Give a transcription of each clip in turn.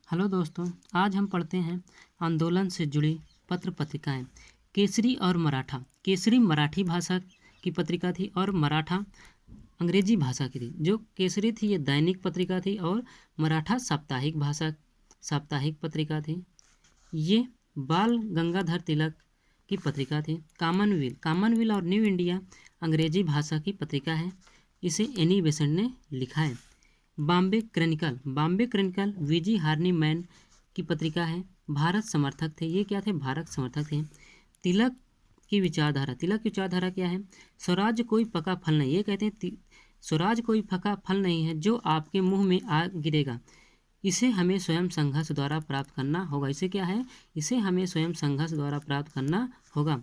Hello दोस्तों, आज हम पढ़ते हैं आंदोलन से जुड़ी पत्र पत्रिकाएं। केसरी और मराठा। केसरी मराठी भाषा की पत्रिका थी और मराठा अंग्रेजी भाषा की थी। जो केसरी थी ये दैनिक पत्रिका थी और मराठा साप्ताहिक पत्रिका थी। ये बाल गंगाधर तिलक की पत्रिका थी। कॉमनवेल्थ और न्यू इंडिया अंग्रेजी भाषा की पत्रिका है। इसे एनी बेसेंट ने लिखा है। Bombay Chronicle BG Horniman की पत्रिका है। भारत समर्थक थे। ये क्या थे? भारत समर्थक थे। तिलक की विचारधारा क्या है? स्वराज कोई पका फल नहीं। ये कहते हैं स्वराज कोई पका फल नहीं है जो आपके मुंह में आ गिरेगा। इसे हमें स्वयं संघर्ष द्वारा प्राप्त करना होगा। इसे क्या है? इसे हमें स्वयं संघर्ष द्वारा प्राप्त करना होगा।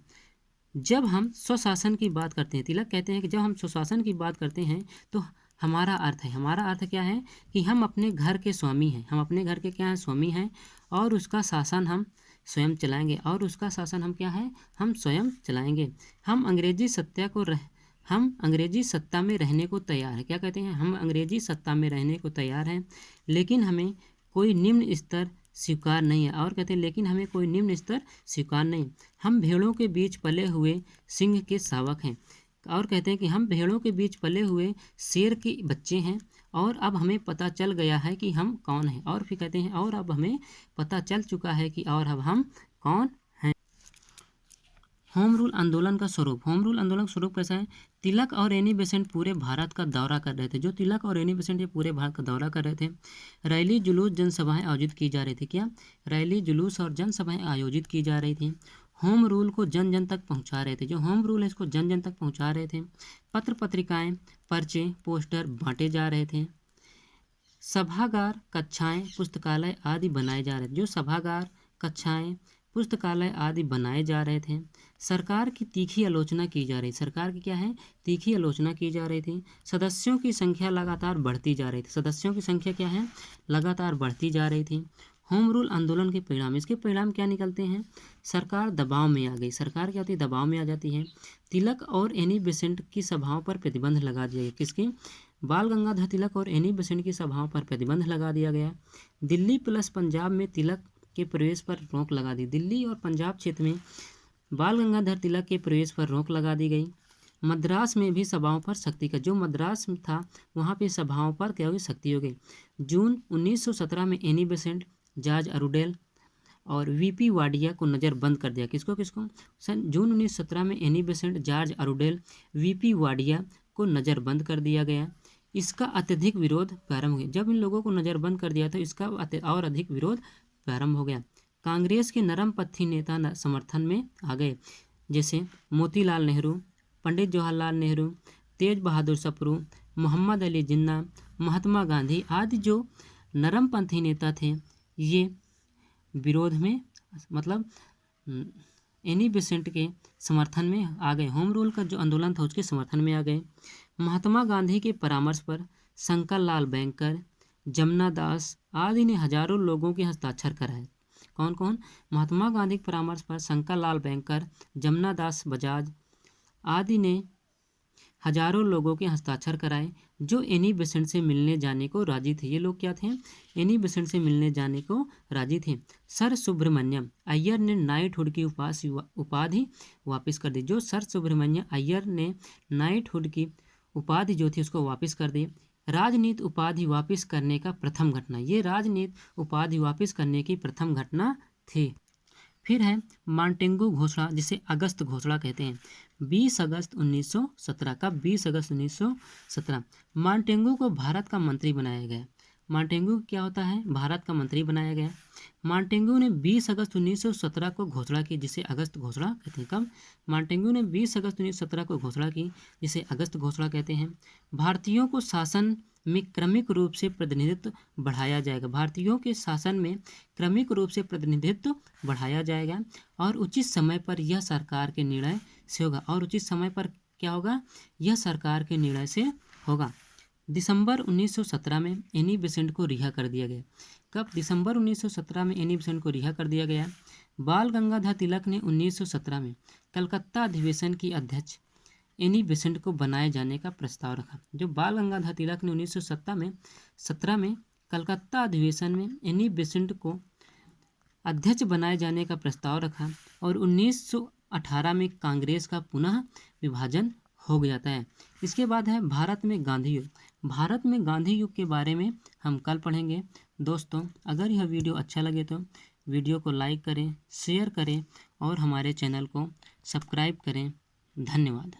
जब हम स्वशासन की बात करते हैं, तिलक कहते हैं कि जब हम स्वशासन की बात करते हैं तो हमारा अर्थ क्या है कि हम अपने घर के स्वामी हैं। हम अपने घर के क्या हैं? स्वामी हैं। और उसका शासन हम स्वयं चलाएंगे। हम स्वयं चलाएंगे। हम अंग्रेजी सत्ता में रहने को तैयार हैं। क्या कहते हैं? हम अंग्रेजी सत्ता में रहने को तैयार हैं, लेकिन हमें कोई निम्न स्तर स्वीकार नहीं है। और कहते हैं लेकिन हमें कोई निम्न स्तर स्वीकार नहीं। हम भेड़ों के बीच पले हुए सिंह के शावक हैं। और कहते हैं कि हम भेड़ों के बीच पले हुए शेर के बच्चे हैं और अब हमें पता चल गया है कि हम कौन हैं। और फिर कहते हैं और अब हमें पता चल चुका है कि और अब हम कौन हैं। होम रूल आंदोलन का स्वरूप कैसा है? तिलक और एनी बेसेंट पूरे भारत का दौरा कर रहे थे। जो तिलक और एनी बेसेंट ये पूरे भारत का दौरा कर रहे थे। रैली जुलूस जनसभाएं आयोजित की जा रही थी। क्या? रैली जुलूस और जनसभाएं आयोजित की जा रही थी। होम रूल को जन जन तक पहुंचा रहे थे। जो होम रूल है इसको जन जन तक पहुंचा रहे थे। पत्र पत्रिकाएं, पर्चे, पोस्टर बांटे जा रहे थे। सभागार, कक्षाएं, पुस्तकालय आदि बनाए जा रहे थे। जो सभागार, कक्षाएं, पुस्तकालय आदि बनाए जा रहे थे। सरकार की तीखी आलोचना की जा रही। सरकार की क्या है? तीखी आलोचना की जा रही थी। सदस्यों की संख्या लगातार बढ़ती जा रही थी। सदस्यों की संख्या क्या है? लगातार बढ़ती जा रही थी। होम रूल आंदोलन के परिणाम, इसके परिणाम क्या निकलते हैं? सरकार दबाव में आ गई। सरकार क्या होती है? दबाव में आ जाती है। तिलक और एनी बेसेंट की सभाओं पर प्रतिबंध लगा दिया गया। किसकी? बाल गंगाधर तिलक और एनी बेसेंट की सभाओं पर प्रतिबंध लगा दिया गया। दिल्ली प्लस पंजाब में तिलक के प्रवेश पर रोक लगा दी। दिल्ली और पंजाब क्षेत्र में बाल गंगाधर तिलक के प्रवेश पर रोक लगा दी गई। मद्रास में भी सभाओं पर सख्ती का, जो मद्रास में था वहाँ पे सभाओं पर क्या हुई? सख्ती हो गई। जून 1917 में एनी बेसेंट, जॉर्ज अरुडेल और वीपी वाडिया को नज़रबंद कर दिया। किसको किसको? जून 1917 में Annie Besant, George Arundale, VP Wadia को नज़रबंद कर दिया गया। इसका अत्यधिक विरोध प्रारंभ हो गया। जब इन लोगों को नज़रबंद कर दिया तो इसका और अधिक विरोध प्रारंभ हो गया। कांग्रेस के नरमपंथी नेता समर्थन में आ गए, जैसे मोतीलाल नेहरू, पंडित जवाहरलाल नेहरू, तेज बहादुर सप्रू, मोहम्मद अली जिन्ना, महात्मा गांधी आदि जो नरमपंथी नेता थे ये विरोध में मतलब एनी बेसेंट के समर्थन में आ गए। होम रूल का जो आंदोलन था उसके समर्थन में आ गए। महात्मा गांधी के परामर्श पर शंकर लाल बैंकर, जमुना दास आदि ने हजारों लोगों के हस्ताक्षर कराए। कौन कौन? महात्मा गांधी के परामर्श पर शंकर लाल बैंकर, जमुना दास बजाज आदि ने हजारों लोगों के हस्ताक्षर कराए जो एनी बेसेंट से मिलने जाने को राजी थे। ये लोग क्या थे? एनी बेसेंट से मिलने जाने को राजी थे। सर सुब्रमण्यम अय्यर ने नाइटहुड की उपाधि वापस कर दी। जो सर सुब्रमण्यम अय्यर ने नाइटहुड की उपाधि जो थी उसको वापस कर दी। राजनीति उपाधि वापस करने का प्रथम घटना, ये राजनीति उपाधि वापस करने की प्रथम घटना थी। फिर है मॉन्टेगू घोषणा, जिसे अगस्त घोषणा कहते हैं। 20 अगस्त 1917 का 20 अगस्त 1917 मॉन्टेगू को भारत का मंत्री बनाया गया। मॉन्टेगू क्या होता है? भारत का मंत्री बनाया गया। मॉन्टेगू ने 20 अगस्त 1917 को घोषणा की, जिसे अगस्त घोषणा कहते हैं। कब? मॉन्टेगू ने 20 अगस्त 1917 को घोषणा की, जिसे अगस्त घोषणा कहते हैं। भारतीयों को शासन में क्रमिक रूप से प्रतिनिधित्व बढ़ाया जाएगा। भारतीयों के शासन में क्रमिक रूप से प्रतिनिधित्व बढ़ाया जाएगा और उचित समय पर यह सरकार के निर्णय से होगा। और उचित समय पर क्या होगा? यह सरकार के निर्णय से होगा। दिसंबर 1917 में एनी बेसेंट को रिहा कर दिया गया। कब? दिसंबर 1917 में एनी बेसेंट को रिहा कर दिया गया। बाल गंगाधर तिलक ने 1917 में कलकत्ता अधिवेशन की अध्यक्ष एनी बेसेंट को बनाए जाने का प्रस्ताव रखा। जो बाल गंगाधर तिलक ने 1917 में कलकत्ता अधिवेशन में इन्हीं बेसेंट को अध्यक्ष बनाए जाने का प्रस्ताव रखा और 1918 में कांग्रेस का पुनः विभाजन हो जाता है। इसके बाद है भारत में गांधी युग। भारत में गांधी युग के बारे में हम कल पढ़ेंगे। दोस्तों, अगर यह वीडियो अच्छा लगे तो वीडियो को लाइक करें, शेयर करें और हमारे चैनल को सब्सक्राइब करें। धन्यवाद।